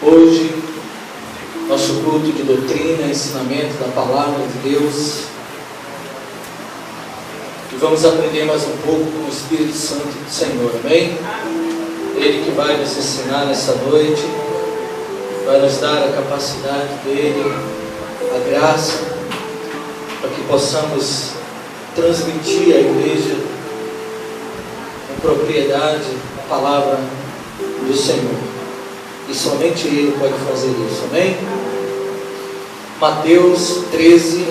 Hoje, nosso culto de doutrina, ensinamento da palavra de Deus. E vamos aprender mais um pouco com o Espírito Santo do Senhor, amém? Ele que vai nos ensinar nessa noite, vai nos dar a capacidade dele, a graça, para que possamos transmitir à igreja com propriedade a palavra do Senhor. E somente Ele pode fazer isso, amém? Mateus 13,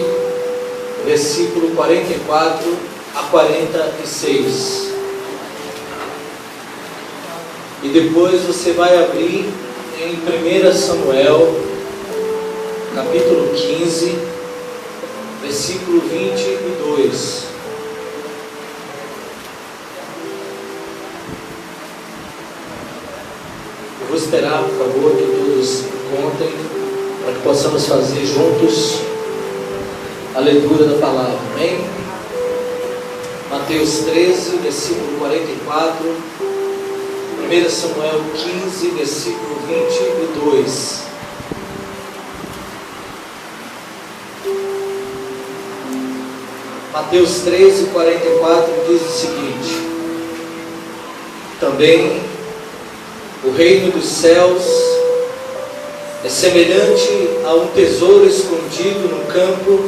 versículo 44 a 46. E depois você vai abrir em 1 Samuel, capítulo 15, versículo 22. Eu vou esperar, por favor, que todos contem, para que possamos fazer juntos a leitura da palavra, amém? Mateus 13, versículo 44, 1 Samuel 15, versículo 22. Mateus 13, 44 diz o seguinte: também o reino dos céus é semelhante a um tesouro escondido no campo,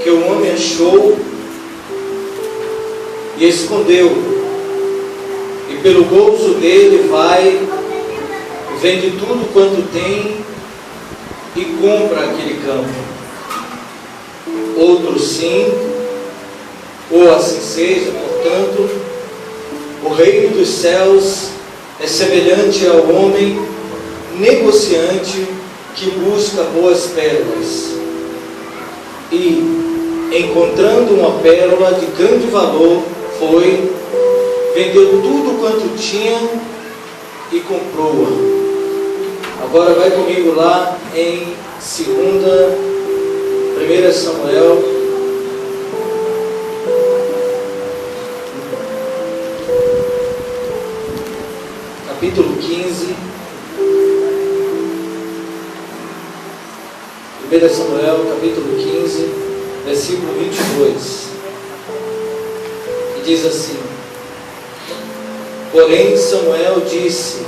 que o homem achou e escondeu, e pelo gozo dele vai, vende tudo quanto tem e compra aquele campo. Outros sim, ou assim seja. Portanto, o reino dos céus é semelhante ao homem negociante que busca boas pérolas, e, encontrando uma pérola de grande valor, foi, vendeu tudo quanto tinha e comprou-a. Agora vai comigo lá em 1 Samuel, capítulo 15. 1 Samuel, capítulo 15, versículo 22. E diz assim: porém Samuel disse: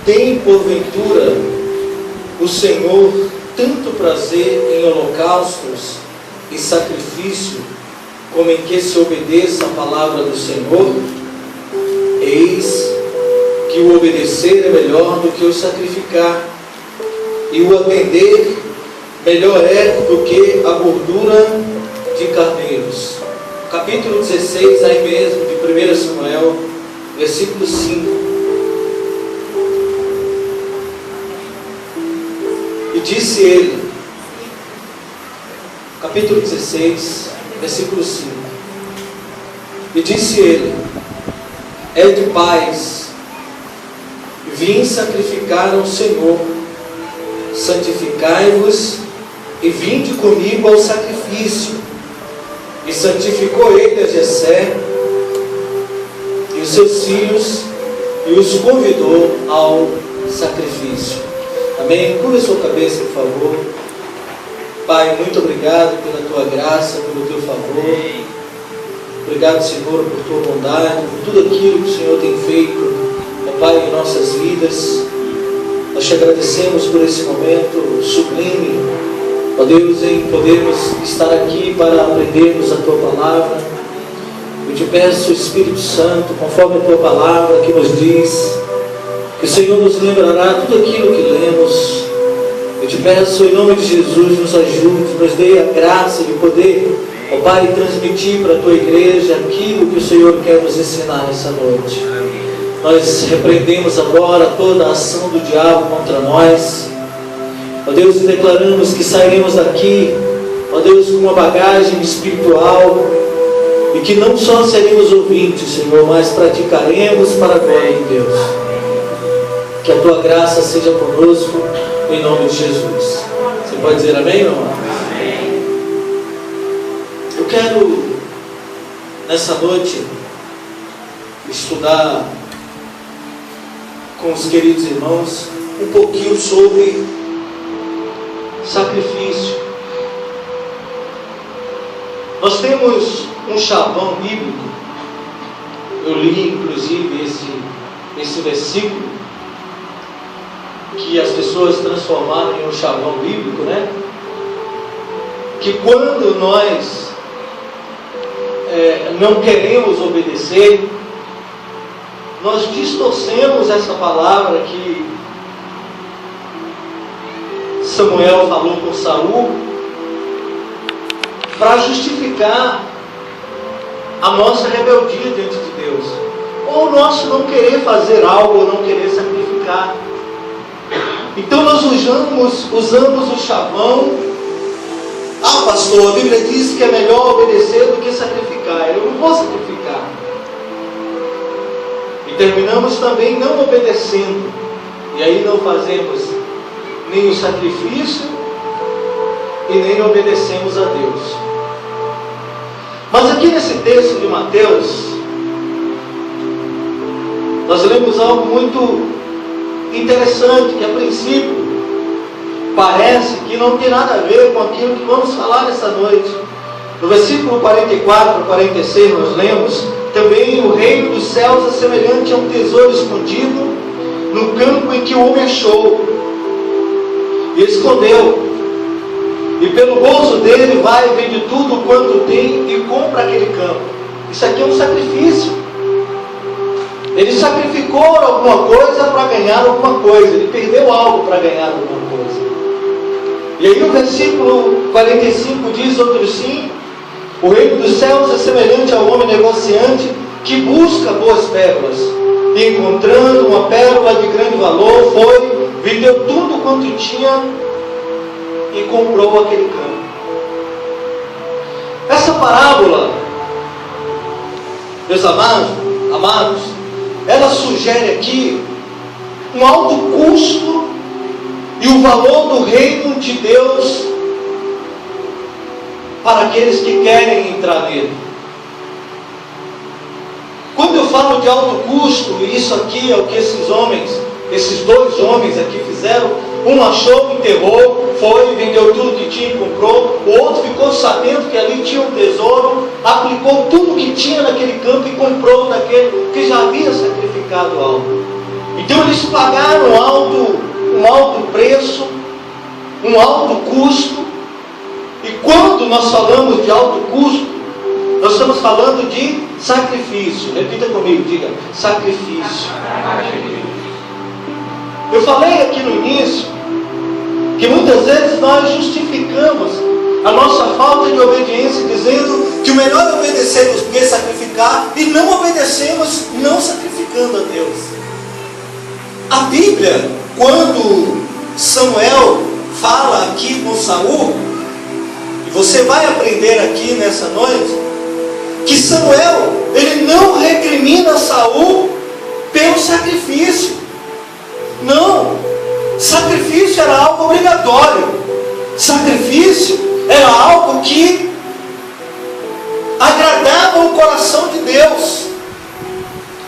tem porventura o Senhor tanto prazer em holocaustos e sacrifício, como em que se obedeça a palavra do Senhor? Eis que o obedecer é melhor do que o sacrificar, e o atender melhor é do que a gordura de carneiros. Capítulo 16, aí mesmo, de 1 Samuel, versículo 5. E disse ele, capítulo 16, versículo 5. E disse ele: é de paz, vim sacrificar ao Senhor, santificai-vos e vinde comigo ao sacrifício. E santificou ele a Jessé e os seus filhos, e os convidou ao sacrifício. Amém? Curva a sua cabeça, por favor. Pai, muito obrigado pela tua graça, pelo teu favor. Obrigado, Senhor, por tua bondade, por tudo aquilo que o Senhor tem feito, ó Pai, em nossas vidas. Nós te agradecemos por esse momento sublime, ó Deus, em podermos estar aqui para aprendermos a tua palavra. Eu te peço, Espírito Santo, conforme a tua palavra que nos diz, que o Senhor nos lembrará tudo aquilo que lemos. Eu te peço, em nome de Jesus, nos ajude, nos dê a graça de poder, ó Pai, transmitir para a tua igreja aquilo que o Senhor quer nos ensinar nessa noite. Nós repreendemos agora toda a ação do diabo contra nós, ó Deus, e declaramos que sairemos daqui, ó Deus, com uma bagagem espiritual, e que não só seremos ouvintes, Senhor, mas praticaremos para a glória de Deus. Que a tua graça seja conosco, em nome de Jesus. Você pode dizer amém, meu irmão? Amém. Eu quero, nessa noite, estudar com com os queridos irmãos um pouquinho sobre sacrifício. Nós temos um chavão bíblico. Eu li inclusive esse versículo que as pessoas transformaram em um chavão bíblico, né? Que quando nós não queremos obedecer, nós distorcemos essa palavra que Samuel falou com Saul para justificar a nossa rebeldia diante de Deus, ou o nosso não querer fazer algo, ou não querer sacrificar. Então nós usamos o chavão. Ah, pastor, a Bíblia diz que é melhor obedecer do que sacrificar. Eu não vou sacrificar. E terminamos também não obedecendo. E aí não fazemos nem o sacrifício e nem obedecemos a Deus. Mas aqui nesse texto de Mateus, nós lemos algo muito interessante, que a princípio parece que não tem nada a ver com aquilo que vamos falar nessa noite. No versículo 44 a 46 nós lemos: também o reino dos céus é semelhante a um tesouro escondido no campo em que o homem achou e escondeu, e pelo gozo dele vai, vende tudo quanto tem e compra aquele campo. Isso aqui é um sacrifício. Ele sacrificou alguma coisa para ganhar alguma coisa. Ele perdeu algo para ganhar alguma coisa. E aí no versículo 45 diz outro sim: o reino dos céus é semelhante ao homem negociante que busca boas pérolas. E encontrando uma pérola de grande valor, foi, vendeu tudo quanto tinha e comprou aquele campo. Essa parábola, meus amados, ela sugere aqui um alto custo e o valor do reino de Deus para aqueles que querem entrar nele. Quando eu falo de alto custo, e isso aqui é o que esses dois homens aqui fizeram. Um achou, enterrou, foi, vendeu tudo que tinha e comprou. O outro ficou sabendo que ali tinha um tesouro, aplicou tudo que tinha naquele campo e comprou daquele que já havia sacrificado algo. Então eles pagaram um alto preço, um alto custo. E quando nós falamos de alto custo, nós estamos falando de sacrifício. Repita comigo, diga: sacrifício. Eu falei aqui no início que muitas vezes nós justificamos a nossa falta de obediência dizendo que o melhor é obedecermos do que sacrificar, e não obedecemos não sacrificando a Deus. A Bíblia, quando Samuel fala aqui com Saul, e você vai aprender aqui nessa noite, que Samuel, ele não recrimina Saul pelo sacrifício. Não, sacrifício era algo obrigatório. Sacrifício era algo que agradava o coração de Deus.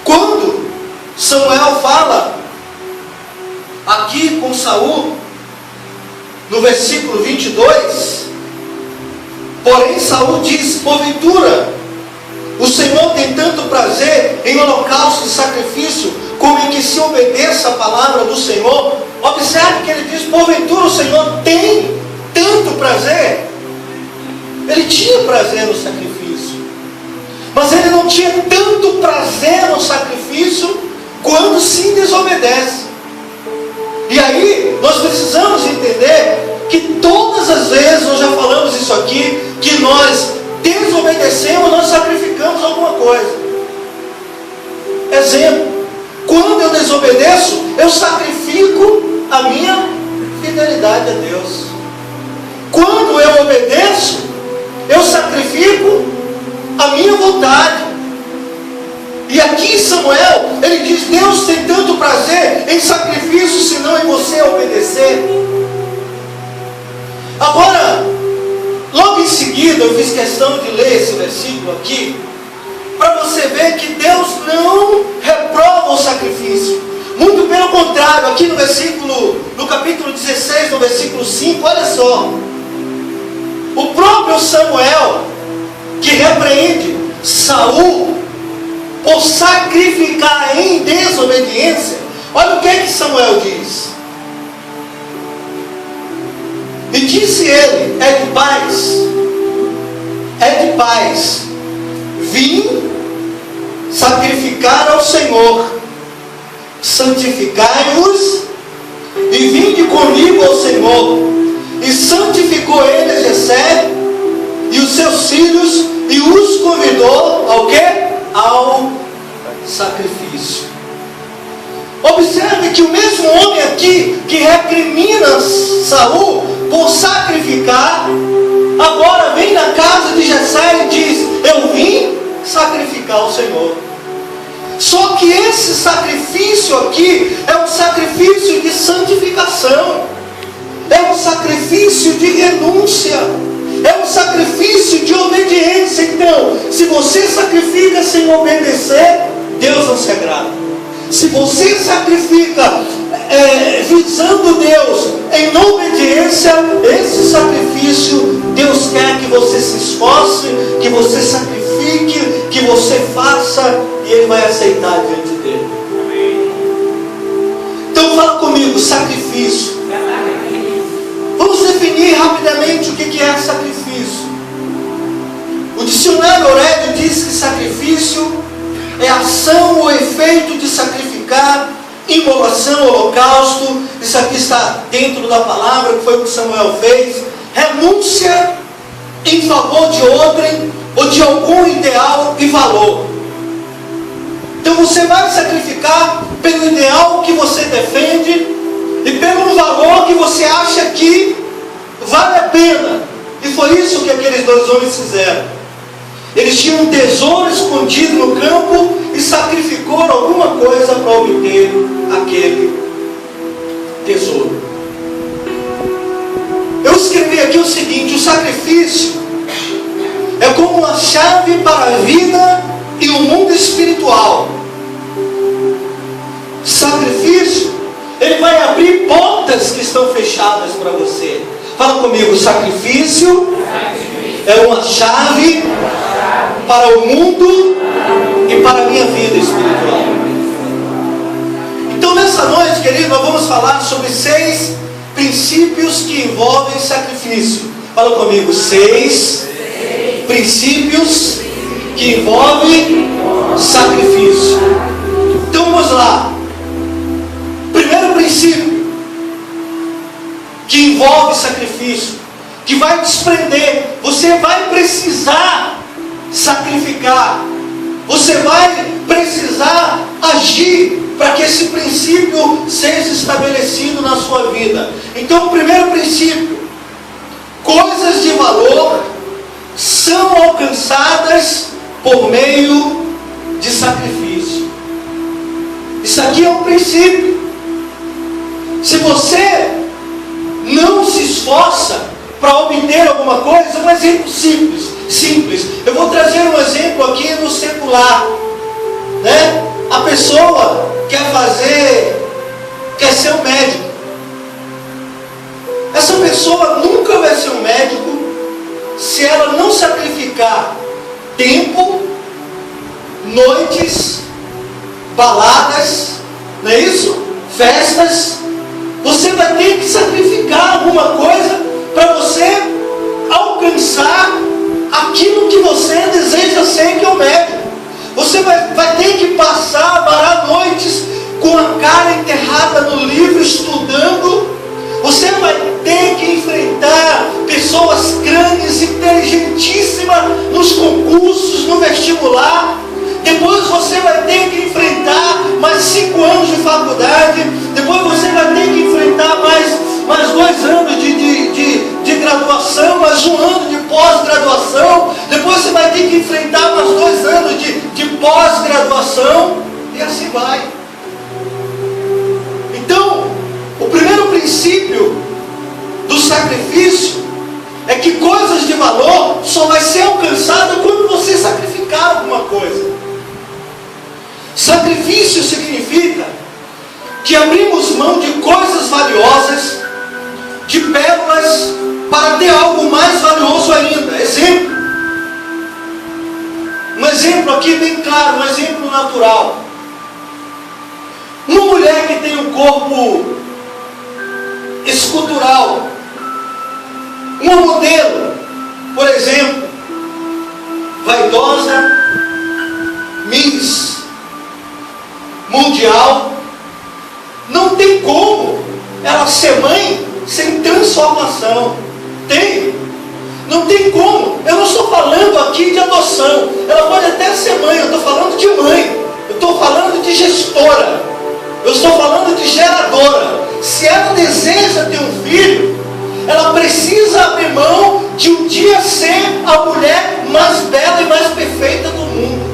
Quando Samuel fala aqui com Saul, no versículo 22, porém Saul diz: porventura o Senhor tem tanto prazer em holocausto e sacrifício, como em que se obedeça a palavra do Senhor. Observe que ele diz: porventura o Senhor tem tanto prazer. Ele tinha prazer no sacrifício, mas ele não tinha tanto prazer no sacrifício quando se desobedece. E aí nós precisamos entender que todas as vezes, nós já falamos isso aqui, que nós desobedecemos, nós sacrificamos alguma coisa. Exemplo: quando eu desobedeço, eu sacrifico a minha fidelidade a Deus. Quando eu obedeço, eu sacrifico a minha vontade. E aqui Samuel, ele diz: Deus tem tanto prazer em sacrifício, senão em você obedecer. Agora, logo em seguida, eu fiz questão de ler esse versículo aqui, para você ver que Deus não reprova o sacrifício, Muito pelo contrário, aqui no capítulo 16, no versículo 5, olha só. O próprio Samuel, que repreende Saul por sacrificar em desobediência, olha o que Samuel diz. E disse ele: é de paz, vim sacrificar ao Senhor, santificai-vos, e vinde comigo ao Senhor. E santificou ele a Jessé e os seus filhos, e os convidou ao quê? Ao sacrifício. Observe que o mesmo homem aqui que recrimina Saul por sacrificar, agora vem na casa de Jessé e diz: eu vim sacrificar ao Senhor. Só que esse sacrifício aqui é um sacrifício de santificação, é um sacrifício de renúncia, é um sacrifício de obediência. Então, se você sacrifica sem obedecer, Deus não se agrada. Se você sacrifica visando Deus em não obediência, esse sacrifício, Deus quer que você se esforce, que você sacrifique, que você faça, e Ele vai aceitar diante dele. Então fala comigo, sacrifício. Vamos definir rapidamente o que é sacrifício. O dicionário Aurélio diz que sacrifício é ação ou efeito de sacrificar, imolação, holocausto. Isso aqui está dentro da palavra, que foi o que Samuel fez. Renúncia em favor de outrem ou de algum ideal e valor. Então você vai sacrificar pelo ideal que você defende e pelo valor que você acha que vale a pena. E foi isso que aqueles dois homens fizeram. Eles tinham um tesouro escondido no campo e sacrificou alguma coisa para obter aquele tesouro. Eu escrevi aqui o seguinte: o sacrifício é como uma chave para a vida e o mundo espiritual. Sacrifício, ele vai abrir portas que estão fechadas para você. Fala comigo, sacrifício é uma chave para o mundo e para a minha vida espiritual. Então nessa noite, querido, nós vamos falar sobre 6 princípios que envolvem sacrifício. Fala comigo, 6 princípios que envolvem sacrifício. Então vamos lá. Primeiro princípio que envolve sacrifício, que vai desprender. Você vai precisar sacrificar, você vai precisar agir para que esse princípio seja estabelecido na sua vida. Então, o primeiro princípio: coisas de valor são alcançadas por meio de sacrifício. Isso aqui é um princípio. Se você não se esforça para obter alguma coisa, um exemplo simples. Eu vou trazer um exemplo aqui no secular, né? A pessoa quer ser um médico. Essa pessoa nunca vai ser um médico se ela não sacrificar tempo, noites, baladas, não é isso? Festas. Você vai ter que sacrificar alguma coisa para você alcançar aquilo que você deseja ser, que é o médico. Você vai ter que varar noites com a cara enterrada no livro, estudando. Você vai ter que enfrentar pessoas grandes, inteligentíssimas nos concursos, no vestibular. Depois você vai ter que enfrentar mais 5 anos de faculdade. Depois você vai ter que enfrentar mais 2 anos de graduação, mais 1 ano de pós-graduação. Depois você vai ter que enfrentar mais 2 anos de pós-graduação. E assim vai. Então, o primeiro princípio do sacrifício é que coisas de valor só vai ser alcançada quando você sacrificar alguma coisa. Sacrifício significa que abrimos mão de coisas valiosas, de pérolas, para ter algo mais valioso ainda. Exemplo. Um exemplo aqui bem claro, um exemplo natural. Uma mulher que tem um corpo escultural, uma modelo, por exemplo, vaidosa, Miss Mundial, não tem como ela ser mãe sem transformação. Tem? Não tem como. Eu não estou falando aqui de adoção. Ela pode até ser mãe, eu estou falando de mãe. Eu estou falando de gestora. Eu estou falando de geradora. Se ela deseja ter um filho, ela precisa abrir mão de um dia ser a mulher mais bela e mais perfeita do mundo.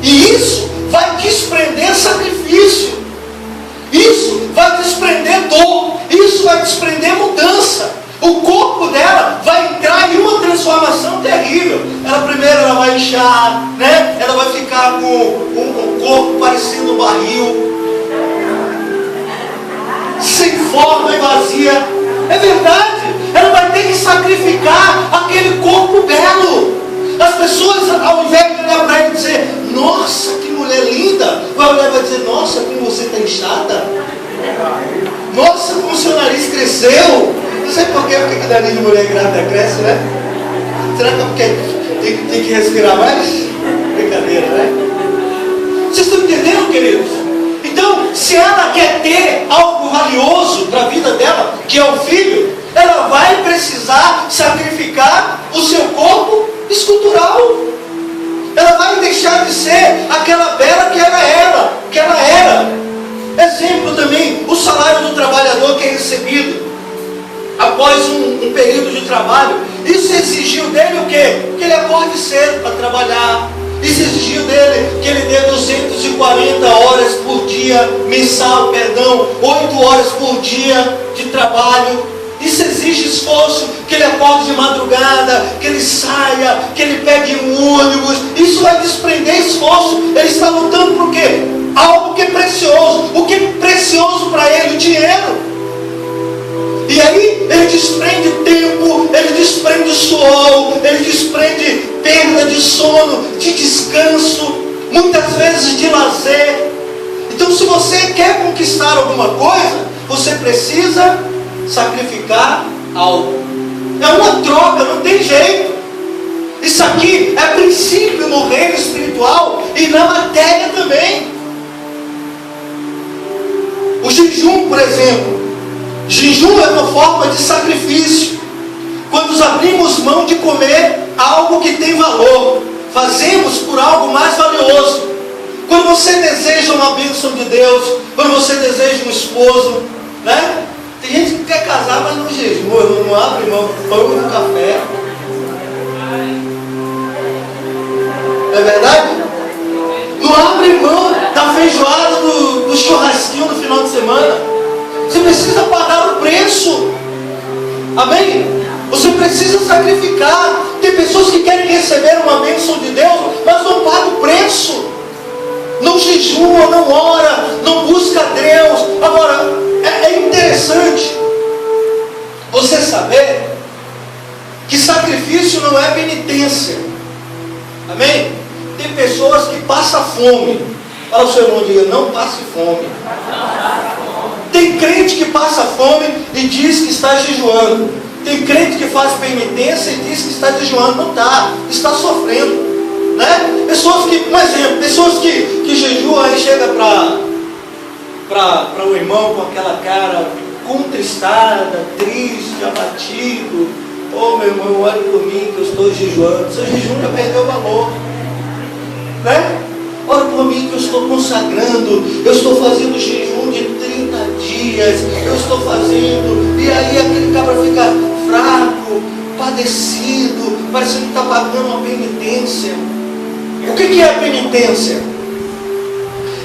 E isso vai desprender sacrifício. Isso vai desprender dor. Isso vai desprender mudança. O corpo dela vai entrar em uma transformação terrível. Ela vai inchar, né? Ela vai ficar com um corpo parecendo um barril, sem forma e vazia. É verdade. Ela vai ter que sacrificar aquele corpo belo. As pessoas, ao invés de olhar para ela e dizer: nossa, que mulher linda, vai olhar e vai dizer: nossa, como você está inchada. Nossa, como seu nariz cresceu. Não sei por quê, porque o nariz de mulher grávida cresce, né? Será que é porque tem que respirar mais? Brincadeira, né? Vocês estão entendendo, queridos? Então, se ela quer ter algo valioso para a vida dela, que é o filho, ela vai precisar sacrificar o seu corpo escultural. Ela vai deixar de ser aquela bela que ela era. Exemplo também, o salário do trabalhador que é recebido após um período de trabalho. Isso exigiu dele o quê? Que ele acorde cedo para trabalhar. Isso exigiu dele que ele dê 240 horas por dia, mensal, 8 horas por dia de trabalho. Isso exige esforço, que ele acorde de madrugada, que ele saia, que ele pegue um ônibus. Isso vai desprender esforço. Ele está lutando por quê? Algo que é precioso. O que é precioso para ele? O dinheiro. E aí ele desprende tempo, ele desprende suor, ele desprende perda de sono, de descanso, muitas vezes de lazer. Então, se você quer conquistar alguma coisa, você precisa sacrificar algo. É uma troca, não tem jeito. Isso aqui é princípio no reino espiritual e na matéria também. O jejum, por exemplo. Jejum é uma forma de sacrifício. Quando abrimos mão de comer algo que tem valor, fazemos por algo mais valioso. Quando você deseja uma bênção de Deus, quando você deseja um esposo, né? Tem gente que quer casar, mas não jejua, não abre mão do pão e do café. Não é verdade? Não abre mão da feijoada, do churrasquinho no final de semana. Você precisa pagar o preço. Amém? Você precisa sacrificar. Tem pessoas que querem receber uma bênção de Deus, mas não pagam o preço. Não jejua, não ora, não busca Deus. Agora, é interessante você saber que sacrifício não é penitência. Amém? Tem pessoas que passam fome. Fala o seu irmão, diga: não passe fome. Tem crente que passa fome e diz que está jejuando. Tem crente que faz penitência e diz que está jejuando. Não está, está sofrendo, né? Pessoas que, por exemplo, pessoas que jejuam e chega para o irmão com aquela cara contristada, triste, abatido: ô meu irmão, olhe por mim que eu estou jejuando. Seu jejum já perdeu o valor, né? Ora por mim que eu estou consagrando, eu estou fazendo jejum de 30 dias, eu estou fazendo, e aí aquele cabra fica fraco, padecido, parecendo que está pagando uma penitência. O que é a penitência?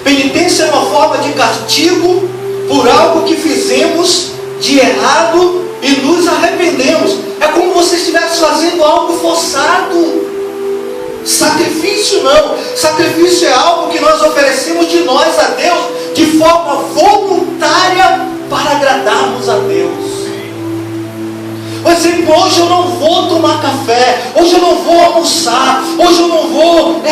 Penitência é uma forma de castigo por algo que fizemos de errado e nos arrependemos. É como se você estivesse fazendo algo forçado. Sacrifício não. Sacrifício é algo que nós oferecemos de nós a Deus de forma voluntária para agradarmos a Deus. Por exemplo, hoje eu não vou tomar café, hoje eu não vou almoçar, hoje eu não vou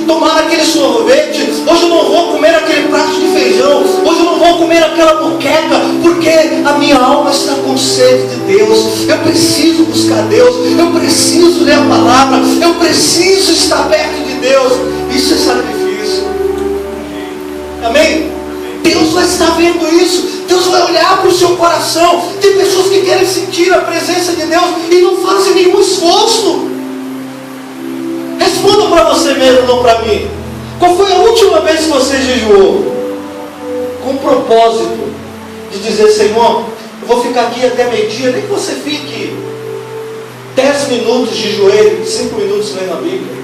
tomar aquele sorvete, hoje eu não vou comer aquele prato de feijão, hoje eu não vou comer aquela moqueca, porque a minha alma está com sede de Deus. Eu preciso buscar Deus, eu preciso ler a palavra, eu preciso estar perto de Deus. Isso é sacrifício. Amém? Deus vai estar vendo isso. Deus vai olhar para o seu coração. Tem pessoas que querem sentir a presença de Deus e não fazem nenhum esforço. Responda para você mesmo, não para mim. Qual foi a última vez que você jejuou? Com o propósito de dizer: Senhor, eu vou ficar aqui até meio-dia. Nem que você fique 10 minutos de joelho, 5 minutos lendo a Bíblia.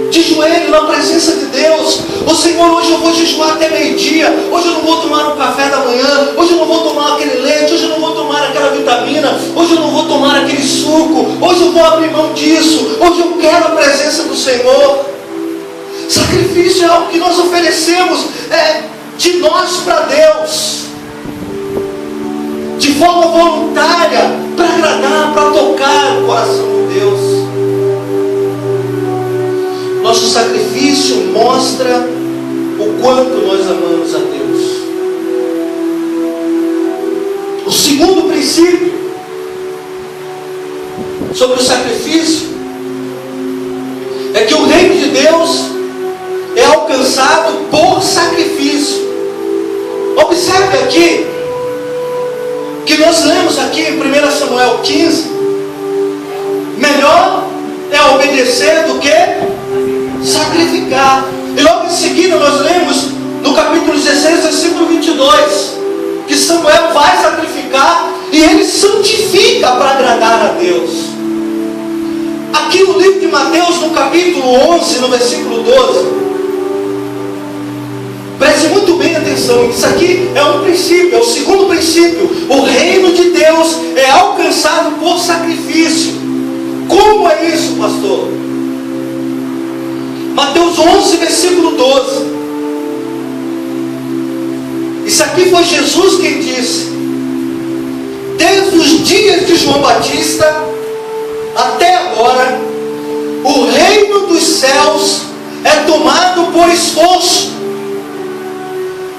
De joelho na presença de Deus. Ô Senhor, hoje eu vou jejuar até meio-dia. Hoje eu não vou tomar um café da manhã. Hoje eu não vou tomar aquele leite. Hoje eu não vou tomar aquela vitamina. Hoje eu não vou tomar aquele suco. Hoje eu vou abrir mão disso. Hoje eu quero a presença do Senhor. Sacrifício é algo que nós oferecemos de nós para Deus, de forma voluntária, para agradar, para tocar o coração de Deus. Nosso sacrifício mostra o quanto nós amamos a Deus. O segundo princípio sobre o sacrifício é que o reino de Deus é alcançado por sacrifício. Observe aqui que nós lemos aqui em 1 Samuel 15: melhor é obedecer do que sacrificar. E logo em seguida nós lemos no capítulo 16, versículo 22, que Samuel vai sacrificar e ele santifica para agradar a Deus. Aqui no livro de Mateus, no capítulo 11, no versículo 12, preste muito bem atenção. Isso aqui é um princípio, é o segundo princípio. O reino de Deus é alcançado por sacrifício. Como é isso, pastor? Mateus 11, versículo 12. Isso aqui foi Jesus quem disse: desde os dias de João Batista até agora, o reino dos céus é tomado por esforço,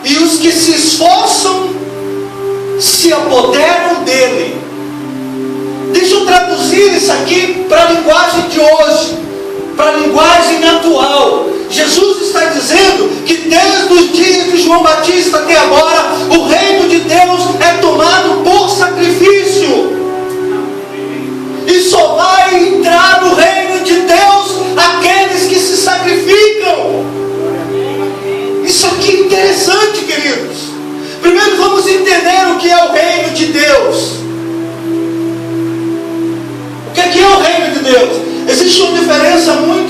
e os que se esforçam se apoderam dele. Deixa eu traduzir isso aqui para a linguagem de hoje, para a linguagem atual. Jesus está dizendo que desde os dias de João Batista até agora, o reino de Deus é tomado por sacrifício. E só vai entrar no reino de Deus aqueles que se sacrificam. Isso aqui é interessante, queridos. Primeiro vamos entender o que é o reino de Deus. O que é o reino de Deus? Existe uma diferença muito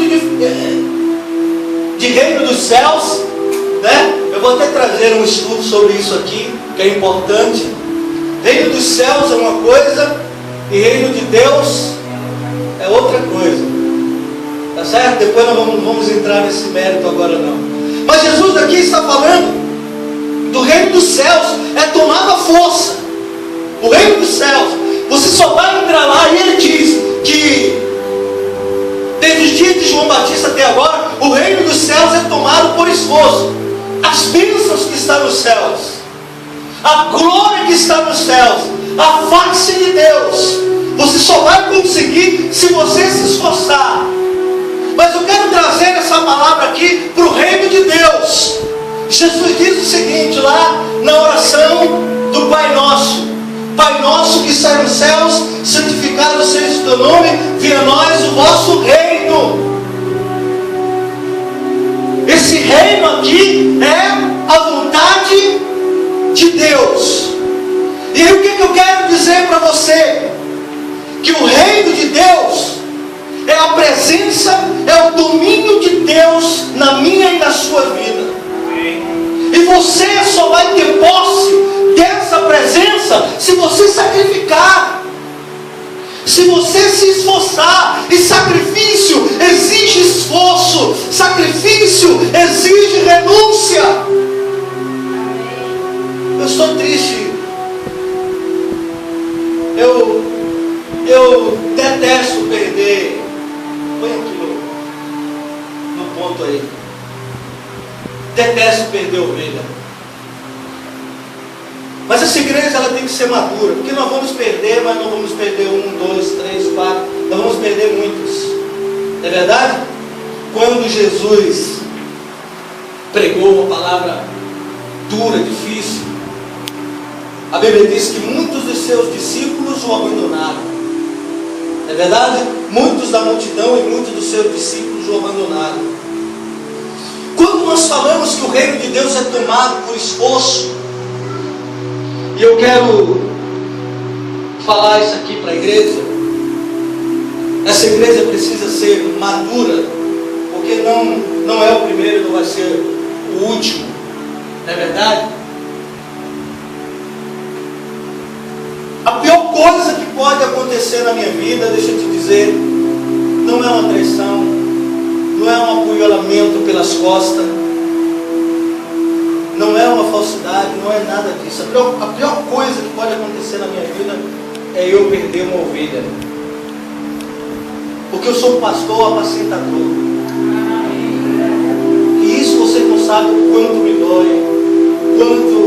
de reino dos céus, né? Eu vou até trazer um estudo sobre isso aqui, que é importante. Reino dos céus é uma coisa e reino de Deus é outra coisa. Tá certo? Depois nós vamos entrar nesse mérito agora não. Mas Jesus aqui está falando do reino dos céus, é tomada força. O reino dos céus, você só vai entrar lá, e ele diz que desde os dias de João Batista até agora, o reino dos céus é tomado por esforço. As bênçãos que estão nos céus, a glória que está nos céus, a face de Deus, você só vai conseguir se você se esforçar. Mas eu quero trazer essa palavra aqui para o reino de Deus. Jesus diz o seguinte lá na oração do Pai Nosso: Pai nosso que está nos céus, santificado seja o teu nome, venha a nós o vosso reino. Esse reino aqui é a vontade de Deus. E aí o que eu quero dizer para você? Que o reino de Deus é a presença, é o domínio de Deus na minha e na sua vida. E você só vai ter posse dessa presença se você sacrificar. Se você se esforçar, e sacrifício exige esforço, sacrifício exige renúncia. Eu estou triste. Eu detesto perder. Põe aqui no ponto aí. Detesto perder ovelha. Mas essa igreja ela tem que ser madura, porque nós vamos perder, mas não vamos perder 1, 2, 3, 4, nós vamos perder muitos. Não é verdade? Quando Jesus pregou uma palavra dura, difícil, a Bíblia diz que muitos dos seus discípulos o abandonaram. Não é verdade? Muitos da multidão e muitos dos seus discípulos o abandonaram. Quando nós falamos que o reino de Deus é tomado por esforço, e eu quero falar isso aqui para a igreja. Essa igreja precisa ser madura, porque não é o primeiro, não vai ser o último. Não é verdade? A pior coisa que pode acontecer na minha vida, deixa eu te dizer, não é uma traição, não é um apunhalamento pelas costas, não é uma falsidade, não é nada disso. A pior coisa que pode acontecer na minha vida é eu perder uma ovelha. Porque eu sou um pastor apacentador. E isso vocês não sabem o quanto me dói, o quanto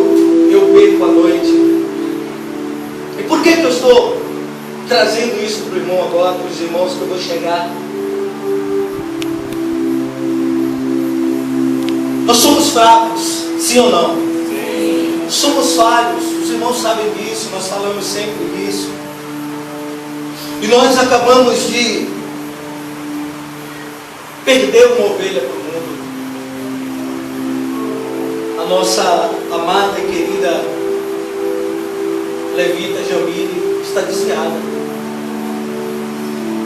eu perco à noite. E por que eu estou trazendo isso para o irmão agora, para os irmãos que eu vou chegar? Nós somos fracos. Sim ou não? Sim. Somos falhos, os irmãos sabem disso, nós falamos sempre disso. E nós acabamos de perder uma ovelha para o mundo. A nossa amada e querida levita Jamile está desviada.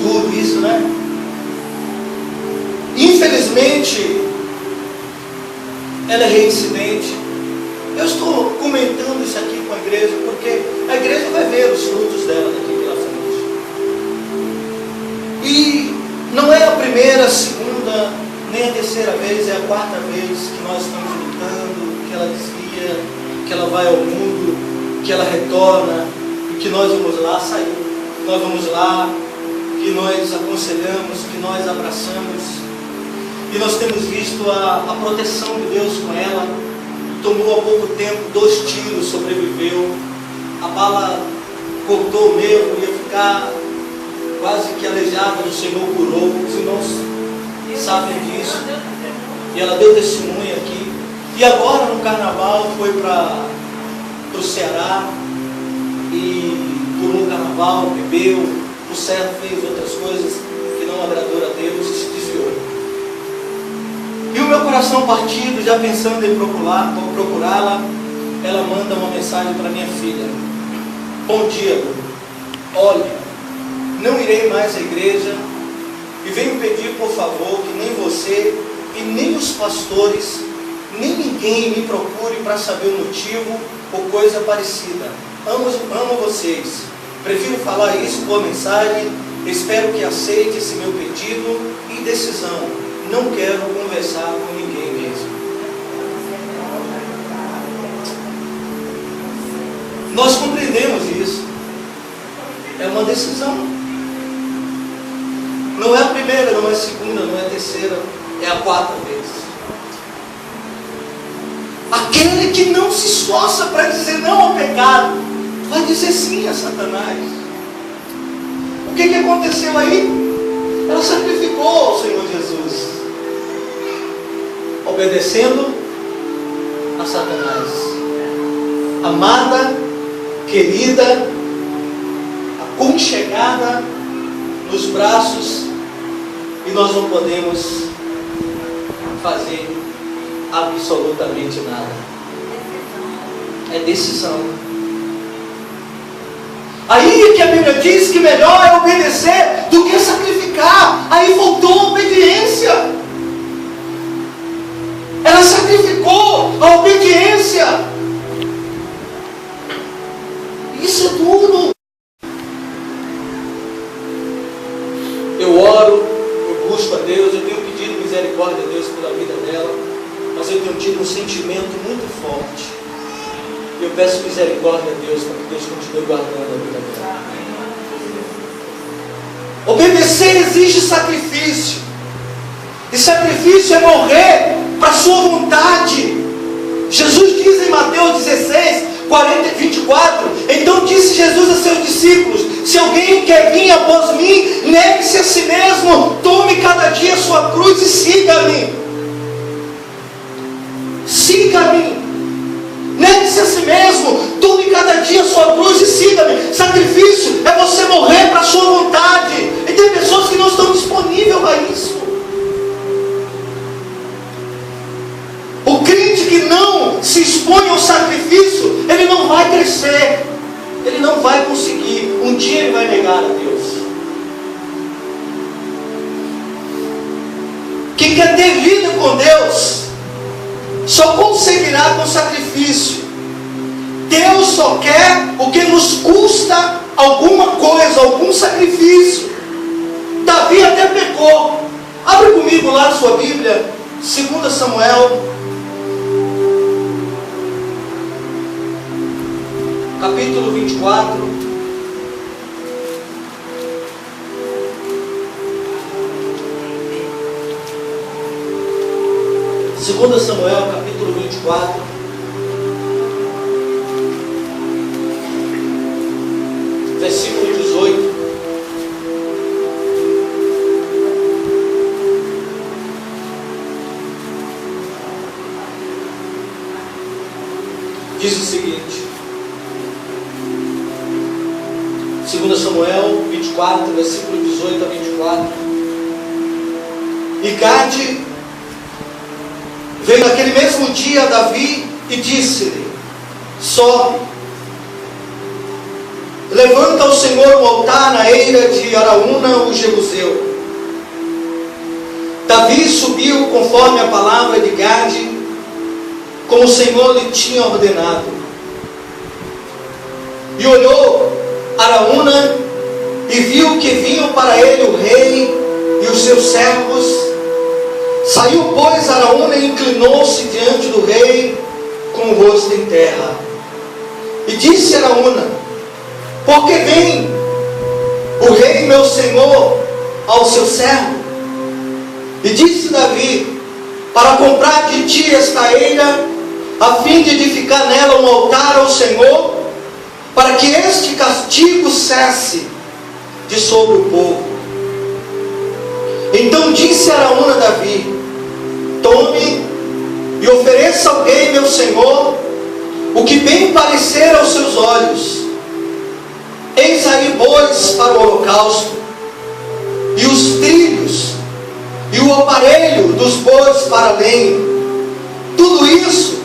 Duro isso, né? Infelizmente, ela é reincidente. Eu estou comentando isso aqui com a igreja porque a igreja vai ver os frutos dela daqui pela frente. E não é a primeira, a segunda, nem a terceira vez, é a quarta vez que nós estamos lutando, que ela desvia, que ela vai ao mundo, que ela retorna, e que nós vamos lá sair, que nós vamos lá, que nós aconselhamos, que nós abraçamos. E nós temos visto a proteção de Deus com ela. Tomou há pouco tempo 2 tiros, sobreviveu. A bala cortou mesmo, ia ficar quase que aleijada, o Senhor curou. Os irmãos sabem disso. E ela deu testemunho aqui. E agora no carnaval foi para o Ceará. E pulou o carnaval, bebeu. O certo fez outras coisas que não agradou a Deus e se desviou. E o meu coração partido, já pensando em procurá-la, ela manda uma mensagem para minha filha. Bom dia, olha, não irei mais à igreja e venho pedir por favor que nem você e nem os pastores, nem ninguém me procure para saber o motivo ou coisa parecida. Amo vocês. Prefiro falar isso por mensagem. Espero que aceite esse meu pedido e decisão. Não quero conversar com ninguém mesmo. Nós compreendemos isso. É uma decisão. Não é a primeira, não é a segunda, não é a terceira, é a 4ª vez. Aquele que não se esforça para dizer não ao pecado, vai dizer sim a Satanás. O que aconteceu aí? Ela sacrificou ao Senhor Jesus, obedecendo a Satanás. Amada, querida, aconchegada nos braços, e nós não podemos fazer absolutamente nada. É decisão. Aí é que a Bíblia diz que melhor é obedecer do que sacrificar. Aí voltou a obediência. Ela sacrificou a obediência. Isso é duro. muito forte. E eu peço misericórdia a Deus para que Deus continue guardando a vida dela. Obedecer exige sacrifício. E sacrifício é morrer para a sua vontade. Jesus diz em Mateus 16, 24: então disse Jesus a seus discípulos: se alguém quer vir após mim, negue-se a si mesmo, tome cada dia a sua cruz e siga-me. Siga-me. Negue-se a si mesmo, tome cada dia a sua cruz e siga-me. Sacrifício é você morrer para a sua vontade. E tem pessoas que não estão disponíveis a isso. O crente que não se expõe ao sacrifício, ele não vai crescer, ele não vai conseguir. Um dia ele vai negar a Deus. Quem quer ter vida com Deus só conseguirá com sacrifício. Deus só quer o que nos custa alguma coisa, algum sacrifício. Davi até pecou. Abre comigo lá na sua Bíblia, 2 Samuel, capítulo 24. Segunda Samuel, capítulo 24, versículo 18. Diz o seguinte: 2 Samuel 24, versículo 18 a 24. E Gade veio naquele mesmo dia a Davi e disse-lhe: sobe, levanta ao Senhor um altar na eira de Araúna o Jebuseu. Davi subiu conforme a palavra de Gade, como o Senhor lhe tinha ordenado. E olhou Araúna e viu que vinham para ele o rei e os seus servos. Saiu, pois, Araúna e inclinou-se diante do rei com o rosto em terra. E disse Araúna: por que vem o rei meu senhor ao seu servo? E disse Davi: para comprar de ti esta eira, a fim de edificar nela um altar ao Senhor, para que este castigo cesse de sobre o povo. Então disse Araúna a Davi: tome e ofereça ao rei meu senhor o que bem parecer aos seus olhos. Eis aí bois para o holocausto, e os trilhos, e o aparelho dos bois para a lenha. Tudo isso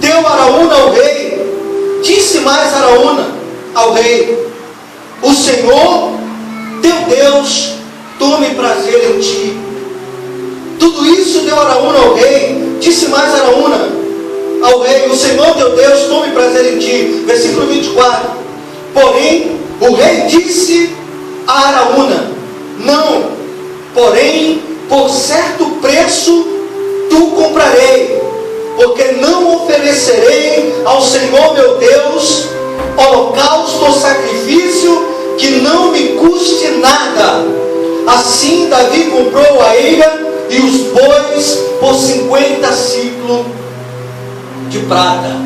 deu Araúna ao rei. Disse mais Araúna ao rei: o Senhor teu Deus tome prazer em ti. Tudo isso deu Araúna ao rei. Disse mais Araúna ao rei: o Senhor teu Deus tome prazer em ti. Versículo 24. Porém o rei disse a Araúna: não, porém por certo preço tu comprarei, porque não oferecerei ao Senhor meu Deus holocausto ou sacrifício que não me custe nada. Assim Davi comprou a eira e os bois por 50 ciclos de prata.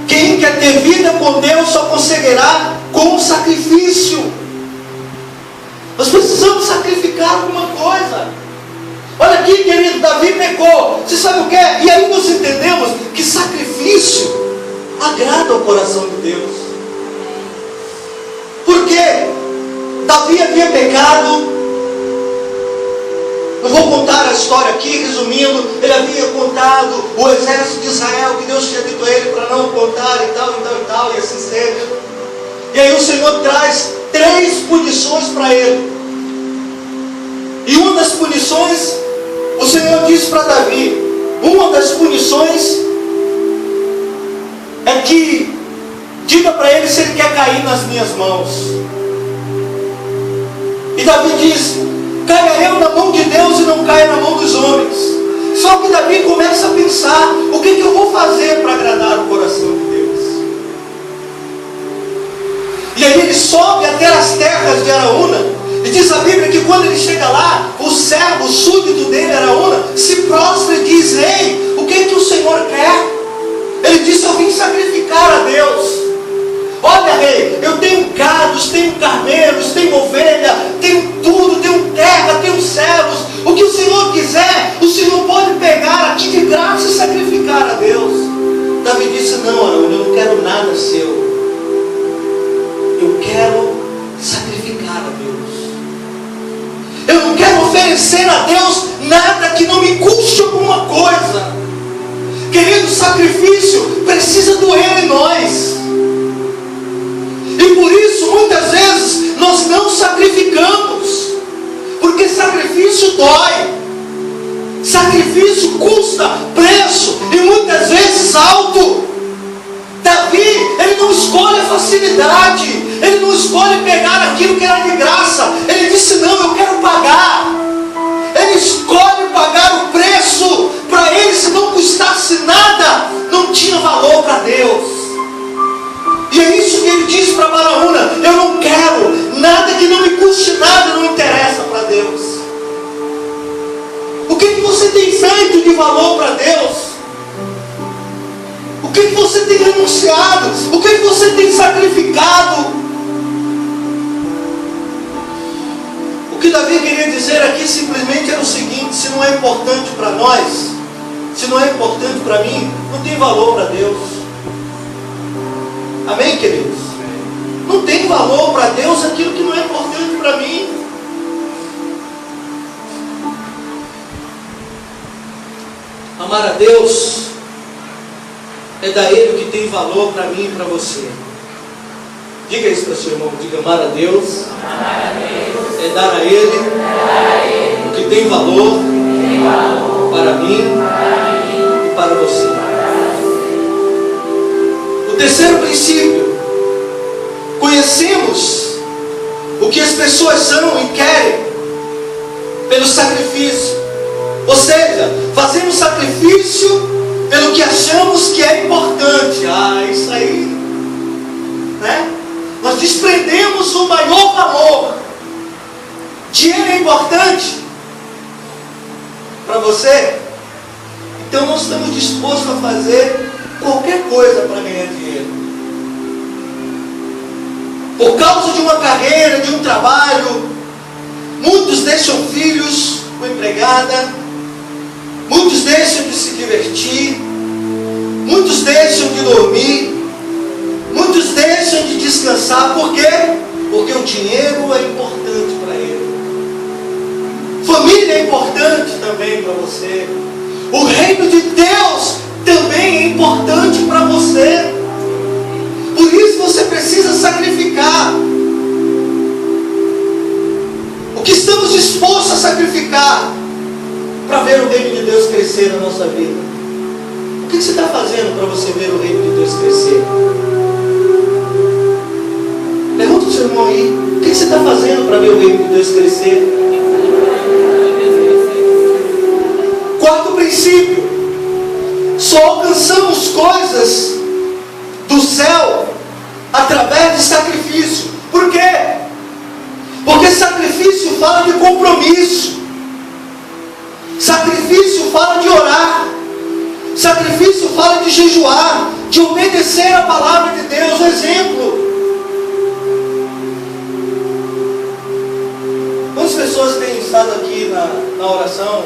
Quem quer ter vida com Deus só conseguirá com sacrifício. Nós precisamos sacrificar alguma coisa. Olha aqui, querido, Davi pecou. Você sabe o que é? E aí nós entendemos que sacrifício agrada ao coração de Deus. Por quê? Davi havia pecado. Não vou contar a história aqui, resumindo. Ele havia contado o exército de Israel, que Deus tinha dito a ele para não contar, e tal, e tal, e tal, e assim seja. E aí o Senhor traz 3 punições para ele. E uma das punições, o Senhor disse para Davi: uma das punições é que diga para ele se ele quer cair nas minhas mãos. E Davi disse: caia eu na mão de Deus e não caia na mão dos homens. Só que Davi começa a pensar: o que eu vou fazer para agradar o coração de Deus? E aí ele sobe até as terras de Araúna. E diz a Bíblia que quando ele chega lá, o servo, o súdito dele, Araúna, se prostra e diz: ei, o que o Senhor quer? Ele disse: eu vim sacrificar a Deus. Olha, rei, eu tenho gados, tenho carneiros, tenho ovelha, tenho tudo, tenho terra, tenho servos. O que o Senhor quiser, o Senhor pode pegar aqui de graça e sacrificar a Deus. Davi disse: não, Araúna, eu não quero nada seu. Eu quero sacrificar a Deus. Eu não quero oferecer a Deus nada que não me custe alguma coisa. Querido, sacrifício precisa doer em nós. E por isso, muitas vezes, nós não sacrificamos. Porque sacrifício dói. Sacrifício custa preço. E muitas vezes alto. Davi, ele não escolhe a facilidade. Ele não escolhe pegar aquilo que era de graça. Ele disse: não, eu quero pagar. Ele escolhe pagar o preço. Para ele, se não custasse nada, não tinha valor para Deus. E é isso que ele diz para Araúna: eu não quero nada que não me custe nada, não interessa para Deus. O que você tem feito de valor para Deus? O que você tem renunciado? O que você tem sacrificado? O que Davi queria dizer aqui simplesmente era o seguinte: se não é importante para nós, se não é importante para mim, não tem valor para Deus. Amém, queridos? Não tem valor para Deus aquilo que não é importante para mim. Amar a Deus é dar Ele o que tem valor para mim e para você. Diga isso para o seu irmão. Diga: amar a Deus é dar a Ele o que tem valor para mim e para você. O terceiro princípio: conhecemos o que as pessoas são e querem pelo sacrifício. Ou seja, fazemos sacrifício pelo que achamos que é importante. Isso aí, né? Nós desprendemos o maior valor. Dinheiro é importante para você? Então nós estamos dispostos a fazer qualquer coisa para ganhar dinheiro. Por causa de uma carreira, de um trabalho, muitos deixam filhos com empregada, muitos deixam de se divertir, muitos deixam de dormir, muitos deixam de descansar. Por quê? Porque o dinheiro é importante para ele. Família é importante também para você. O reino de Deus também é importante para você. Por isso você precisa sacrificar. O que estamos dispostos a sacrificar para ver o reino de Deus crescer na nossa vida? O que você está fazendo para você ver o reino de Deus crescer? Pergunta ao seu irmão aí: o que você está fazendo para ver o reino de Deus crescer? Quarto princípio: só alcançamos coisas do céu através de sacrifício. Por quê? Porque sacrifício fala de compromisso. Sacrifício fala de orar. Sacrifício fala de jejuar, de obedecer a palavra de Deus. Exemplo: quantas pessoas têm estado aqui na oração,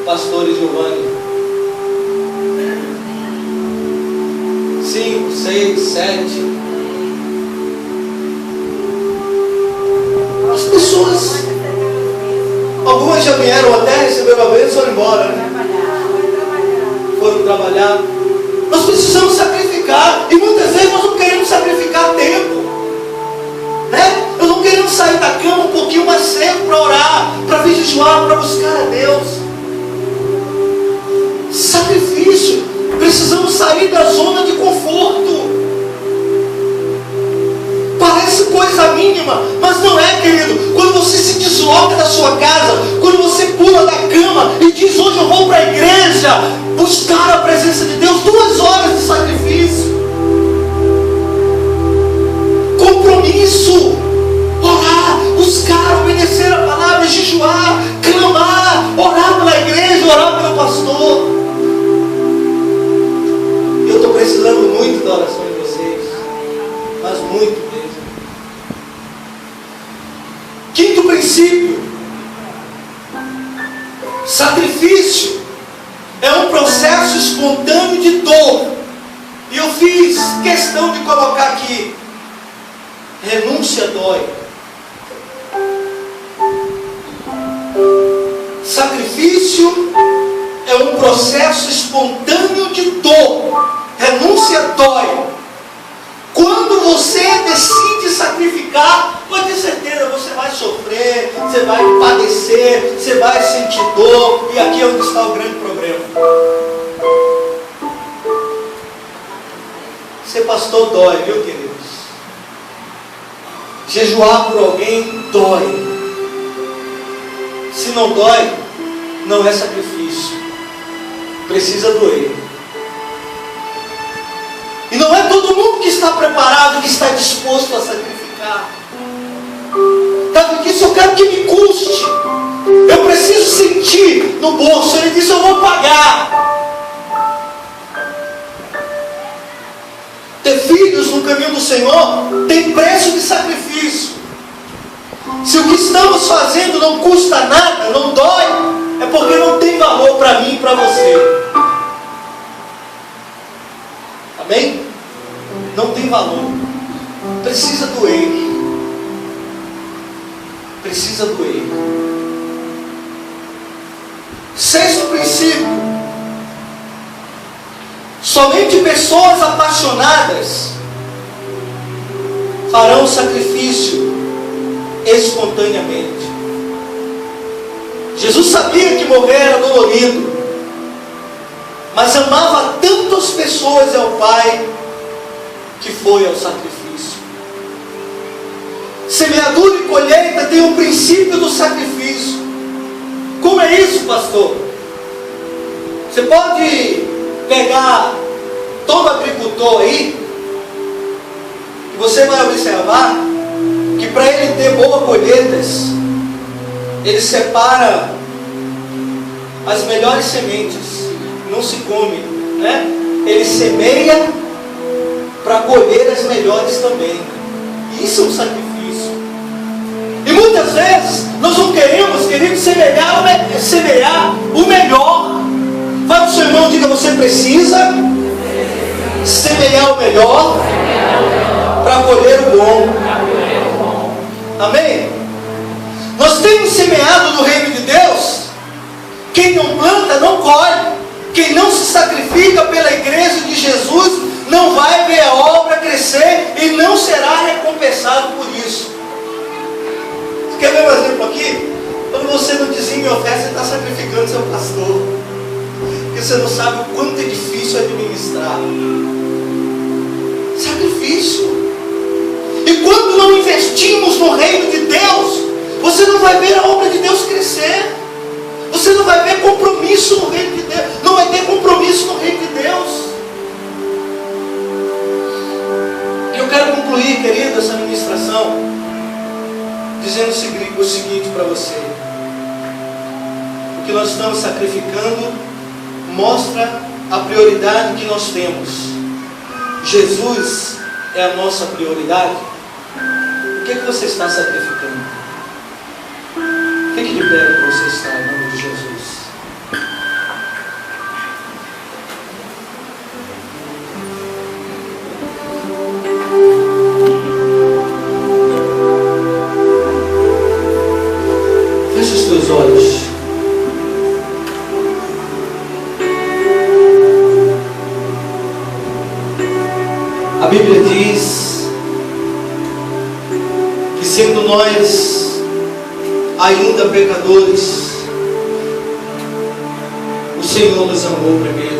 pastor e Giovanni? 5, 6, 7. As pessoas, algumas já vieram até, receberam a bênção e foram embora, né? Foram trabalhar. Nós precisamos sacrificar. E muitas vezes nós não queremos sacrificar tempo, né? Nós não queremos sair da cama um pouquinho mais cedo para orar, para jejuar, para buscar a Deus. Sacrifício. Precisamos sair da zona de conforto. Parece parece coisa mínima, mas não é, querido. Quando você se desloca da sua casa, quando você pula da cama e diz: hoje eu vou para a igreja buscar a presença de Deus, 2 horas de sacrifício, compromisso, orar, buscar, obedecer a palavra, jejuar, clamar, orar pela igreja, orar pelo pastor. Eu estou precisando muito da oração de vocês, mas muito mesmo. Quinto princípio: sacrifício é um processo espontâneo de dor. E eu fiz questão de colocar aqui: renúncia dói. Sacrifício é um processo espontâneo de dor. Renúncia dói. Quando você decide sacrificar, pode ter certeza, você vai sofrer, você vai padecer, você vai sentir dor. E aqui é onde está o grande problema. Ser pastor dói, viu, queridos? Jejuar por alguém dói. Se não dói, não é sacrifício. Precisa doer. E não é todo mundo que está preparado, que está disposto a sacrificar. Sabe disso? Eu quero que me custe. Eu preciso sentir no bolso. Ele disse: eu vou pagar. Ter filhos no caminho do Senhor tem preço de sacrifício. Se o que estamos fazendo não custa nada, não dói, é porque não tem valor para mim e para você. Amém? Não tem valor. Precisa doer. Precisa doer. Sexto princípio: somente pessoas apaixonadas farão sacrifício espontaneamente. Jesus sabia que morrer era dolorido, mas amava tanto as pessoas e ao Pai que foi ao sacrifício. Semeadura e colheita tem o princípio do sacrifício. Como é isso, pastor? Você pode pegar todo agricultor aí, e você vai observar que para ele ter boas colheitas, ele separa as melhores sementes. Não se come, né? Ele semeia para colher as melhores também. Isso é um sacrifício. E muitas vezes nós não queremos, queridos, semear o melhor. Vai para o seu irmão e diga: você precisa semear o melhor para colher o bom. Amém? Nós temos semeado no reino de Deus. Quem não planta, não colhe. Quem não se sacrifica pela igreja de Jesus não vai ver a obra crescer e não será recompensado por isso. Você quer ver um exemplo aqui? Quando você não dizima e oferta, você está sacrificando seu pastor, porque você não sabe o quanto é difícil administrar. Sacrifício. E quando não investimos no reino de Deus, você não vai ver a obra de Deus crescer. Você não vai ver compromisso no reino de Deus. Não vai ter compromisso no reino de Deus. E eu quero concluir, querido, essa ministração dizendo o seguinte para você: o que nós estamos sacrificando mostra a prioridade que nós temos. Jesus é a nossa prioridade. O que você está sacrificando? Fique de pé para você estar em nome de Jesus. Feche os teus olhos. A Bíblia diz que, sendo nós ainda pecadores, o Senhor nos amou primeiro.